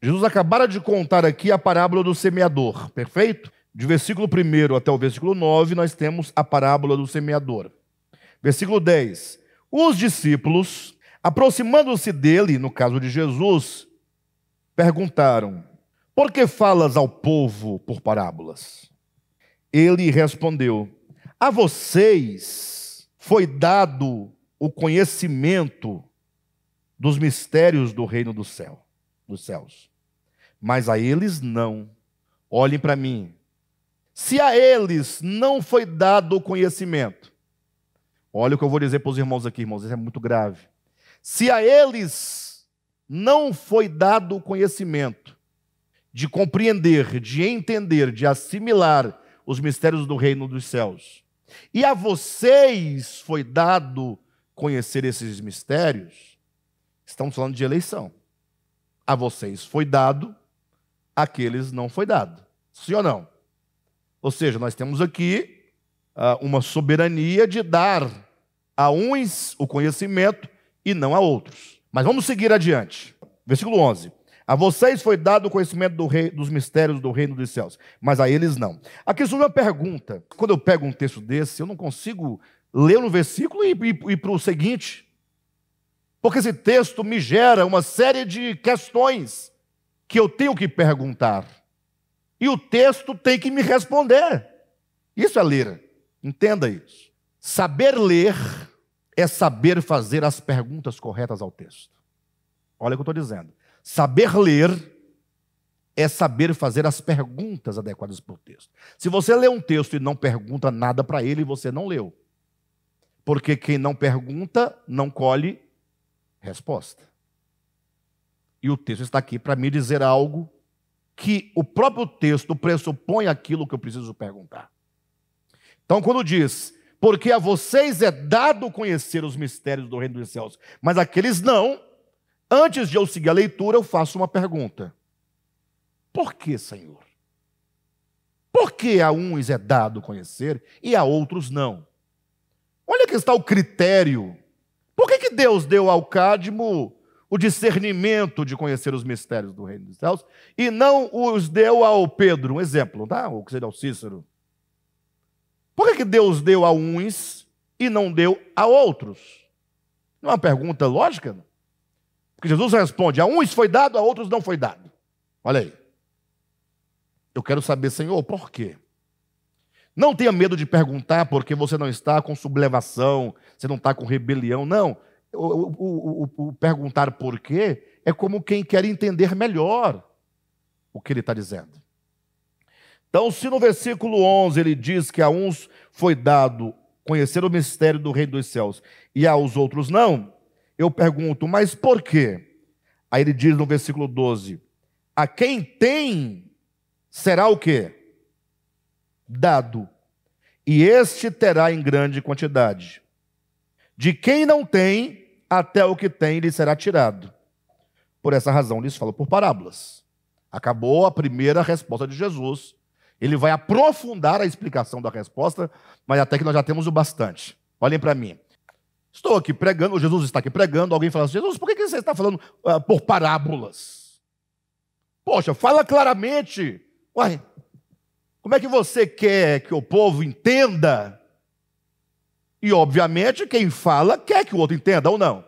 Jesus acabara de contar aqui a parábola do semeador, perfeito? De versículo 1 até o versículo 9, nós temos a parábola do semeador. Versículo 10. Os discípulos, aproximando-se dele, no caso de Jesus, perguntaram: por que falas ao povo por parábolas? Ele respondeu: a vocês foi dado o conhecimento dos mistérios do reino dos céus, mas a eles não. Olhem para mim. Se a eles não foi dado o conhecimento, olha o que eu vou dizer para os irmãos aqui, irmãos, isso é muito grave. Se a eles não foi dado o conhecimento de compreender, de entender, de assimilar os mistérios do reino dos céus, e a vocês foi dado conhecer esses mistérios, estamos falando de eleição. A vocês foi dado, àqueles não foi dado. Sim ou não? Ou seja, nós temos aqui uma soberania de dar a uns o conhecimento e não a outros. Mas vamos seguir adiante. Versículo 11. A vocês foi dado o conhecimento dos mistérios do reino dos céus, mas a eles não. Aqui surge uma pergunta. Quando eu pego um texto desse, eu não consigo ler no versículo e ir para o seguinte. Porque esse texto me gera uma série de questões que eu tenho que perguntar. E o texto tem que me responder. Isso é ler. Entenda isso. Saber ler é saber fazer as perguntas corretas ao texto. Olha o que eu estou dizendo. Saber ler é saber fazer as perguntas adequadas para o texto. Se você lê um texto e não pergunta nada para ele, você não leu. Porque quem não pergunta, não colhe resposta. E o texto está aqui para me dizer algo que o próprio texto pressupõe aquilo que eu preciso perguntar. Então, quando diz, porque a vocês é dado conhecer os mistérios do reino dos céus, mas aqueles não, antes de eu seguir a leitura, eu faço uma pergunta. Por que, Senhor? Por que a uns é dado conhecer e a outros não? Olha que está o critério. Por que Deus deu ao Cadmo o discernimento de conhecer os mistérios do reino dos céus e não os deu ao Pedro? Um exemplo, tá? Ou que seria ao Cícero. Por que Deus deu a uns e não deu a outros? Não é uma pergunta lógica? Porque Jesus responde, a uns foi dado, a outros não foi dado. Olha aí. Eu quero saber, Senhor, por quê? Não tenha medo de perguntar porque você não está com sublevação, você não está com rebelião, não. O perguntar por quê é como quem quer entender melhor o que ele está dizendo. Então, se no versículo 11 ele diz que a uns foi dado conhecer o mistério do reino dos céus e aos outros não, eu pergunto, mas por quê? Aí ele diz no versículo 12, a quem tem será o quê? Dado, e este terá em grande quantidade. De quem não tem, até o que tem lhe será tirado. Por essa razão lhes falo por parábolas. Acabou a primeira resposta de Jesus. Ele vai aprofundar a explicação da resposta, mas até que nós já temos o bastante. Olhem para mim. Estou aqui pregando, Jesus está aqui pregando, alguém fala assim, Jesus, por que você está falando por parábolas? Poxa, fala claramente. Uai, como é que você quer que o povo entenda? E, obviamente, quem fala quer que o outro entenda ou não.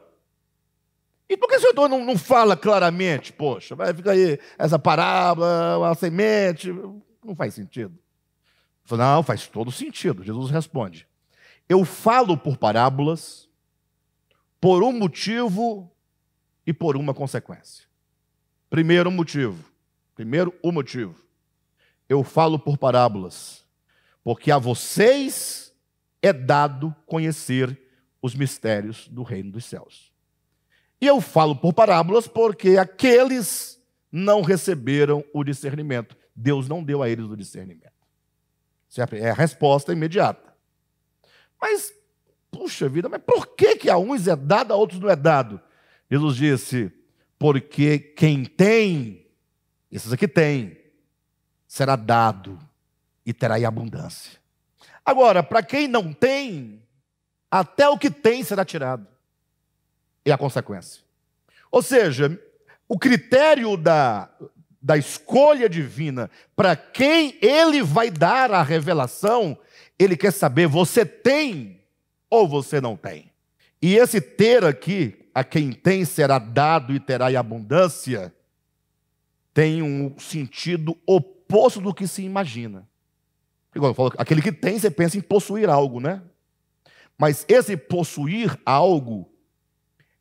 E por que o senhor não fala claramente? Poxa, vai ficar aí essa parábola, a semente, não faz sentido. Não, faz todo sentido. Jesus responde, eu falo por parábolas por um motivo e por uma consequência. Primeiro o motivo. Eu falo por parábolas, porque a vocês é dado conhecer os mistérios do reino dos céus. E eu falo por parábolas porque aqueles não receberam o discernimento. Deus não deu a eles o discernimento. É a resposta imediata. Mas, puxa vida, mas por que a uns é dado, a outros não é dado? Jesus disse, porque quem tem, esses aqui têm, será dado e terá em abundância. Agora, para quem não tem, até o que tem será tirado. É a consequência. Ou seja, o critério da escolha divina para quem ele vai dar a revelação, ele quer saber, você tem ou você não tem? E esse ter aqui, a quem tem será dado e terá em abundância, tem um sentido oposto do que se imagina. Igual eu falo, aquele que tem, você pensa em possuir algo, né? Mas esse possuir algo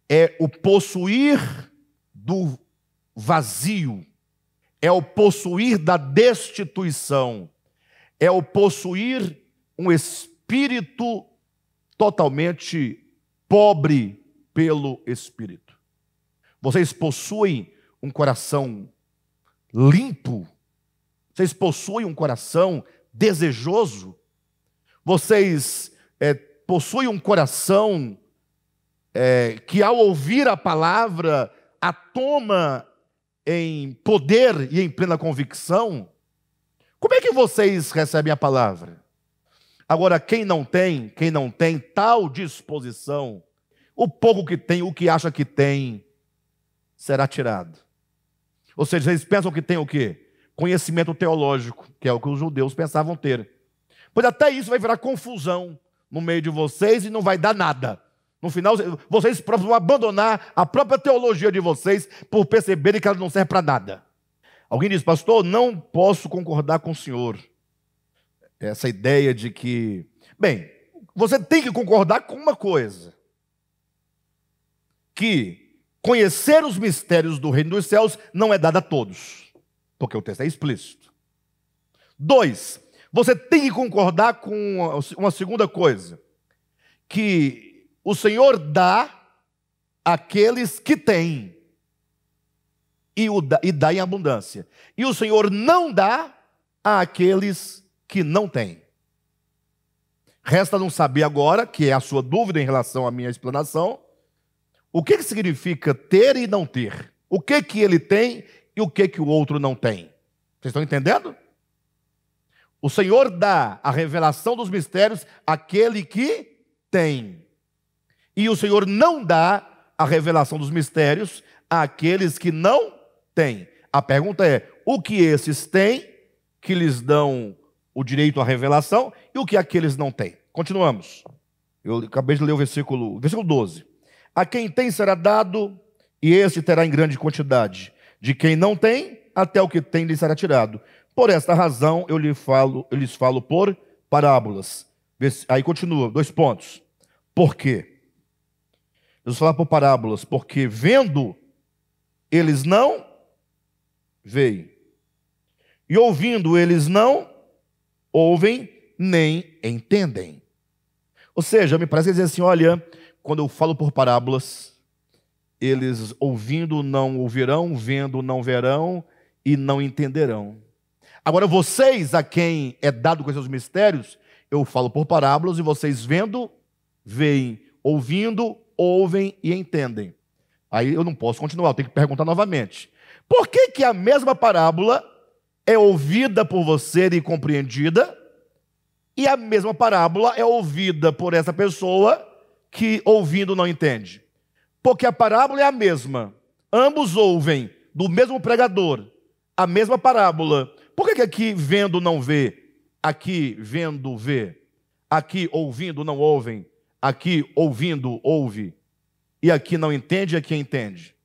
é o possuir do vazio, é o possuir da destituição, é o possuir um espírito totalmente pobre pelo Espírito. Vocês possuem um coração limpo? Vocês possuem um coração desejoso? Vocês possuem um coração que, ao ouvir a palavra, a toma em poder e em plena convicção? Como é que vocês recebem a palavra? Agora, quem não tem tal disposição, o pouco que tem, o que acha que tem, será tirado. Ou seja, eles pensam que tem o quê? Conhecimento teológico, que é o que os judeus pensavam ter. Pois até isso vai virar confusão no meio de vocês e não vai dar nada. No final, vocês próprios vão abandonar a própria teologia de vocês por perceberem que ela não serve para nada. Alguém diz, pastor, não posso concordar com o senhor. Essa ideia de que... Bem, você tem que concordar com uma coisa. Que conhecer os mistérios do reino dos céus não é dado a todos. Porque o texto é explícito. 2, você tem que concordar com uma segunda coisa. Que o Senhor dá àqueles que têm. E dá em abundância. E o Senhor não dá àqueles que não têm. Resta não saber agora, que é a sua dúvida em relação à minha explanação, o que significa ter e não ter? O que ele tem e o que o outro não tem? Vocês estão entendendo? O Senhor dá a revelação dos mistérios àquele que tem. E o Senhor não dá a revelação dos mistérios àqueles que não têm. A pergunta é, o que esses têm que lhes dão o direito à revelação e o que aqueles não têm? Continuamos. Eu acabei de ler o versículo 12. A quem tem será dado, e este terá em grande quantidade. De quem não tem, até o que tem lhe será tirado. Por esta razão eu lhes falo por parábolas. Aí continua, 2 pontos. Por quê? Eu vou falar por parábolas, porque vendo, eles não veem. E ouvindo, eles não ouvem, nem entendem. Ou seja, me parece dizer assim, olha, quando eu falo por parábolas, eles ouvindo não ouvirão, vendo não verão e não entenderão. Agora vocês, a quem é dado com esses mistérios, eu falo por parábolas e vocês vendo, veem, ouvindo, ouvem e entendem. Aí eu não posso continuar, eu tenho que perguntar novamente. Por que a mesma parábola é ouvida por você e compreendida, e a mesma parábola é ouvida por essa pessoa que ouvindo não entende? Porque a parábola é a mesma. Ambos ouvem do mesmo pregador a mesma parábola. Por que aqui vendo não vê, aqui vendo vê, aqui ouvindo não ouvem, aqui ouvindo ouve, e aqui não entende e aqui entende?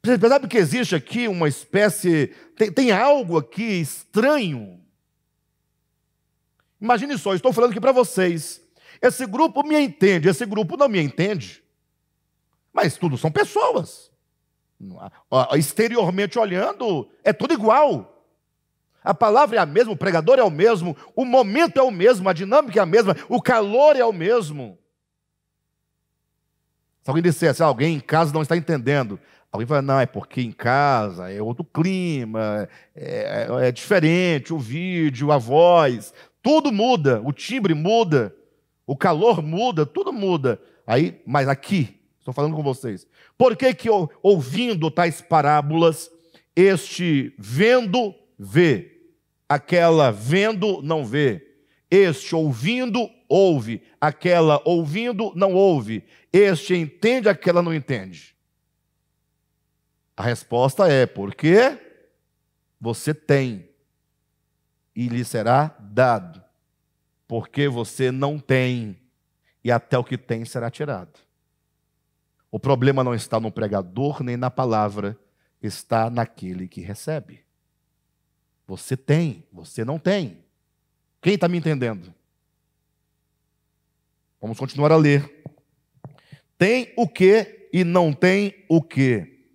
Você percebe que existe aqui uma espécie, tem algo aqui estranho. Imagine só, eu estou falando aqui para vocês. Esse grupo me entende, esse grupo não me entende. Mas tudo são pessoas. Exteriormente olhando, é tudo igual. A palavra é a mesma, o pregador é o mesmo, o momento é o mesmo, a dinâmica é a mesma, o calor é o mesmo. Se alguém dissesse, alguém em casa não está entendendo, alguém fala, não, é porque em casa é outro clima, é diferente, o vídeo, a voz, tudo muda, o timbre muda, o calor muda, tudo muda. Aí, mas aqui, estou falando com vocês, por que ouvindo tais parábolas, este vendo, vê, aquela vendo, não vê, este ouvindo, ouve, aquela ouvindo, não ouve, este entende, aquela não entende? A resposta é: porque você tem e lhe será dado. Porque você não tem e até o que tem será tirado. O problema não está no pregador nem na palavra, está naquele que recebe. Você tem, você não tem. Quem está me entendendo? Vamos continuar a ler. Tem o que e não tem o que.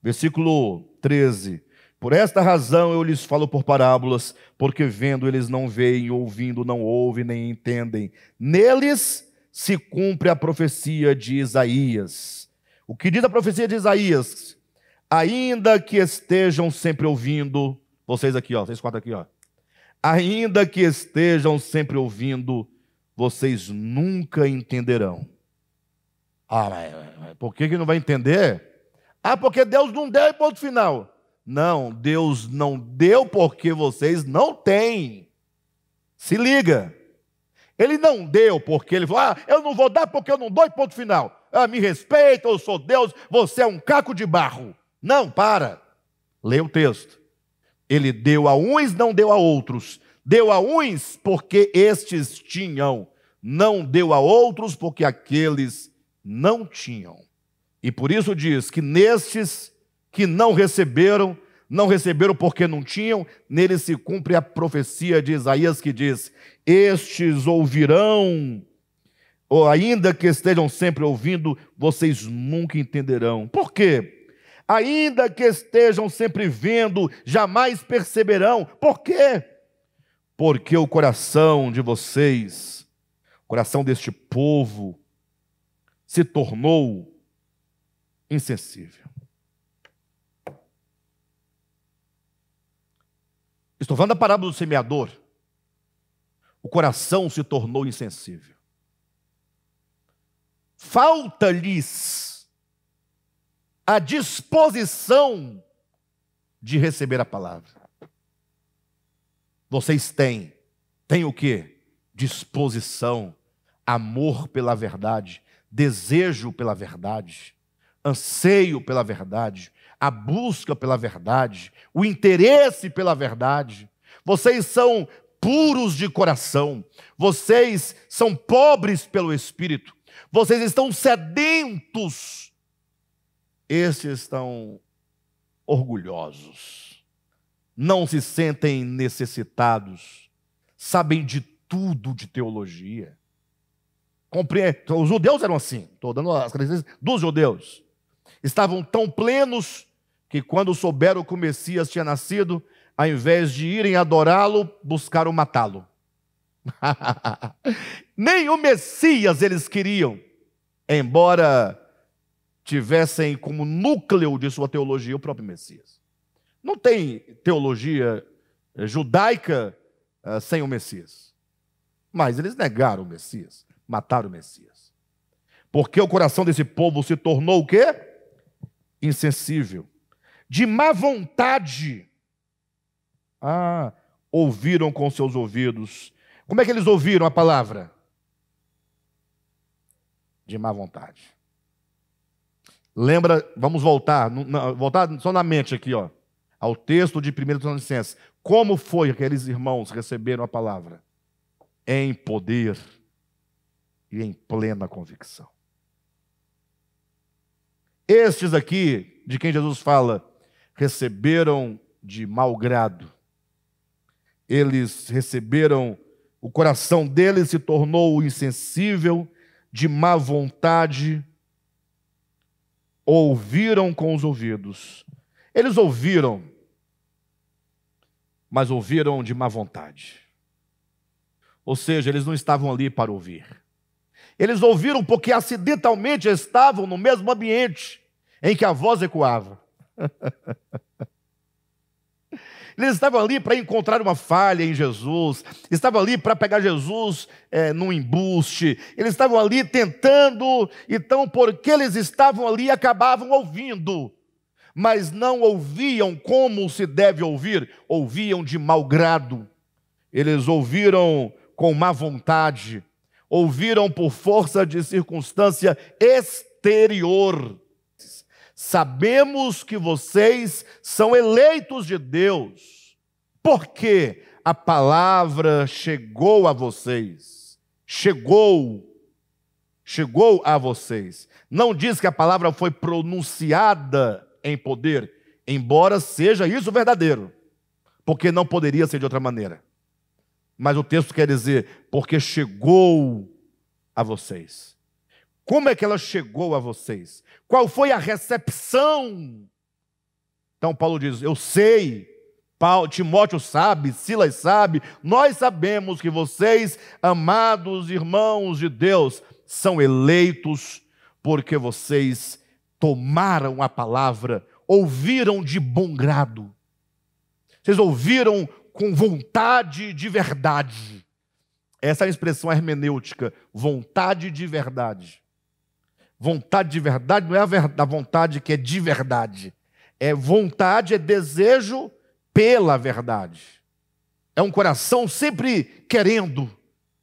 Versículo 13. Por esta razão eu lhes falo por parábolas, porque vendo eles não veem, ouvindo não ouvem, nem entendem. Neles se cumpre a profecia de Isaías. O que diz a profecia de Isaías? Ainda que estejam sempre ouvindo, vocês aqui, ó, vocês quatro aqui, ó. Ainda que estejam sempre ouvindo, vocês nunca entenderão. Ah, mas por que não vai entender? Ah, porque Deus não deu e ponto final. Não, Deus não deu porque vocês não têm. Se liga. Ele não deu porque ele falou: eu não vou dar porque eu não dou e ponto final. Me respeita, eu sou Deus, você é um caco de barro. Não, para. Leia o texto. Ele deu a uns, não deu a outros. Deu a uns porque estes tinham. Não deu a outros porque aqueles não tinham. E por isso diz que nestes que não receberam porque não tinham, neles se cumpre a profecia de Isaías que diz: estes ouvirão, ou ainda que estejam sempre ouvindo, vocês nunca entenderão. Por quê? Ainda que estejam sempre vendo, jamais perceberão. Por quê? Porque o coração de vocês, o coração deste povo, se tornou insensível. Estou falando da parábola do semeador. O coração se tornou insensível. Falta-lhes a disposição de receber a palavra. Vocês têm o quê? Disposição, amor pela verdade, desejo pela verdade, anseio pela verdade, a busca pela verdade, o interesse pela verdade. Vocês são puros de coração, vocês são pobres pelo Espírito, vocês estão sedentos, estes estão orgulhosos, não se sentem necessitados, sabem de tudo de teologia. Os judeus eram assim, estou dando as características dos judeus. Estavam tão plenos que quando souberam que o Messias tinha nascido, ao invés de irem adorá-lo, buscaram matá-lo. Nem o Messias eles queriam, embora tivessem como núcleo de sua teologia o próprio Messias. Não tem teologia judaica sem o Messias. Mas eles negaram o Messias, mataram o Messias. Porque o coração desse povo se tornou o quê? Insensível. De má vontade. Ouviram com seus ouvidos. Como é que eles ouviram a palavra? De má vontade. Lembra, vamos voltar só na mente aqui, ó, ao texto de 1 Tessalonicenses. Como foi que aqueles irmãos receberam a palavra? Em poder e em plena convicção. Estes aqui, de quem Jesus fala, receberam de mau grado. Eles receberam, o coração deles se tornou insensível, de má vontade, ouviram com os ouvidos. Eles ouviram, mas ouviram de má vontade. Ou seja, eles não estavam ali para ouvir. Eles ouviram porque acidentalmente estavam no mesmo ambiente em que a voz ecoava. Eles estavam ali para encontrar uma falha em Jesus, estavam ali para pegar Jesus num embuste, eles estavam ali tentando, então porque eles estavam ali acabavam ouvindo, mas não ouviam como se deve ouvir, ouviam de mau grado, eles ouviram com má vontade, ouviram por força de circunstância exterior, sabemos que vocês são eleitos de Deus, porque a palavra chegou a vocês. Chegou a vocês. Não diz que a palavra foi pronunciada em poder, embora seja isso verdadeiro, porque não poderia ser de outra maneira. Mas o texto quer dizer, porque chegou a vocês. Como é que ela chegou a vocês? Qual foi a recepção? Então Paulo diz, eu sei, Timóteo sabe, Silas sabe, nós sabemos que vocês, amados irmãos de Deus, são eleitos porque vocês tomaram a palavra, ouviram de bom grado. Vocês ouviram com vontade de verdade. Essa é a expressão hermenêutica, vontade de verdade. Vontade de verdade não é a vontade que é de verdade. É vontade, é desejo pela verdade. É um coração sempre querendo,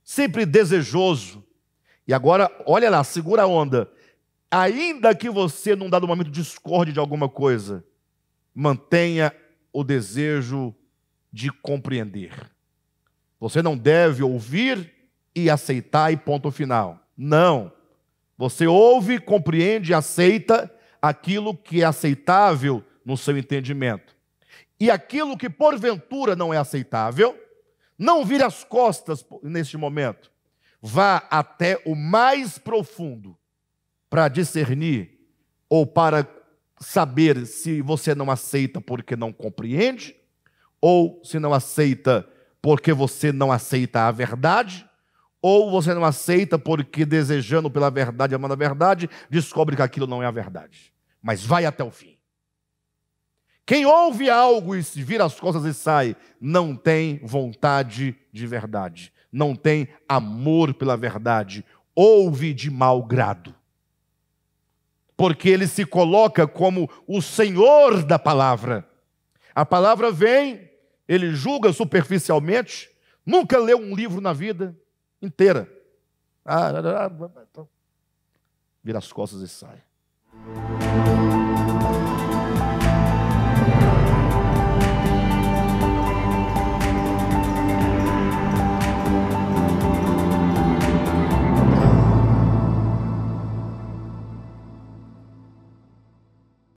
sempre desejoso. E agora, olha lá, segura a onda. Ainda que você, num dado momento, discorde de alguma coisa, mantenha o desejo de compreender. Você não deve ouvir e aceitar e ponto final. Não. Você ouve, compreende e aceita aquilo que é aceitável no seu entendimento. E aquilo que porventura não é aceitável, não vire as costas neste momento. Vá até o mais profundo para discernir ou para saber se você não aceita porque não compreende ou se não aceita porque você não aceita a verdade, ou você não aceita porque desejando pela verdade, amando a verdade, descobre que aquilo não é a verdade. Mas vai até o fim. Quem ouve algo e se vira as costas e sai, não tem vontade de verdade, não tem amor pela verdade, ouve de mau grado. Porque ele se coloca como o Senhor da palavra. A palavra vem, ele julga superficialmente, nunca leu um livro na vida inteira. Vira as costas e sai.